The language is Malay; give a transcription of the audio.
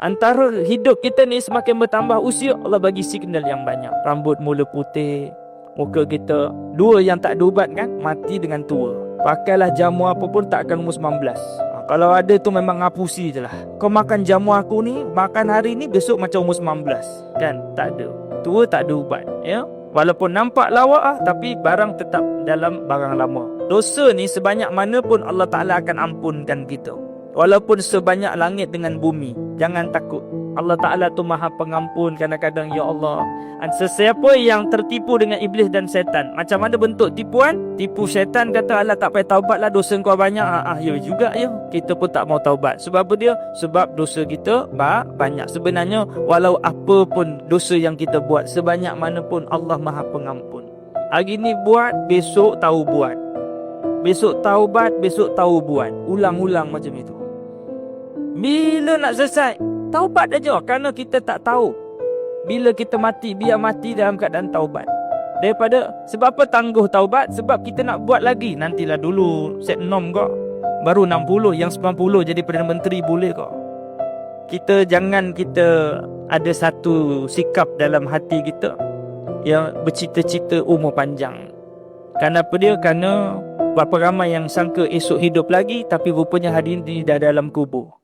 Antara hidup kita ni semakin bertambah usia, Allah bagi signal yang banyak. Rambut mula putih, muka kita, dua yang tak ada ubat kan, mati dengan tua. Pakailah jamu apa pun tak akan umur 19. Kalau ada tu memang ngapusi je lah. Kau makan jamu aku ni, makan hari ni, besok macam umur 19. Kan? Tak ada. Tua tak ada ubat. Ya? Walaupun nampak lawak tapi barang tetap dalam barang lama. Dosa ni sebanyak mana pun Allah Ta'ala akan ampunkan kita. Walaupun sebanyak langit dengan bumi, jangan takut. Allah Ta'ala tu maha pengampun. Kadang-kadang, ya Allah, sesiapa yang tertipu dengan iblis dan setan, macam mana bentuk tipuan? Tipu setan kata, Allah tak payah taubat lah, dosa kau banyak. Ya juga ya. Kita pun tak mau taubat. Sebab apa dia? Sebab dosa kita banyak. Sebenarnya walau apa pun dosa yang kita buat, sebanyak mana pun Allah maha pengampun. Hari ni buat, besok tahu buat. Besok taubat, besok tahu buat. Ulang-ulang macam itu. Bila nak selesai? Taubat aja, kerana kita tak tahu bila kita mati, biar mati dalam keadaan taubat. Daripada, sebab apa tangguh taubat? Sebab kita nak buat lagi. Nantilah dulu set nom kok, baru 60, yang 90 jadi Perdana Menteri boleh kok. Kita ada satu sikap dalam hati kita yang bercita-cita umur panjang. Kenapa dia? Kerana berapa ramai yang sangka esok hidup lagi, tapi rupanya hari ini dah dalam kubur.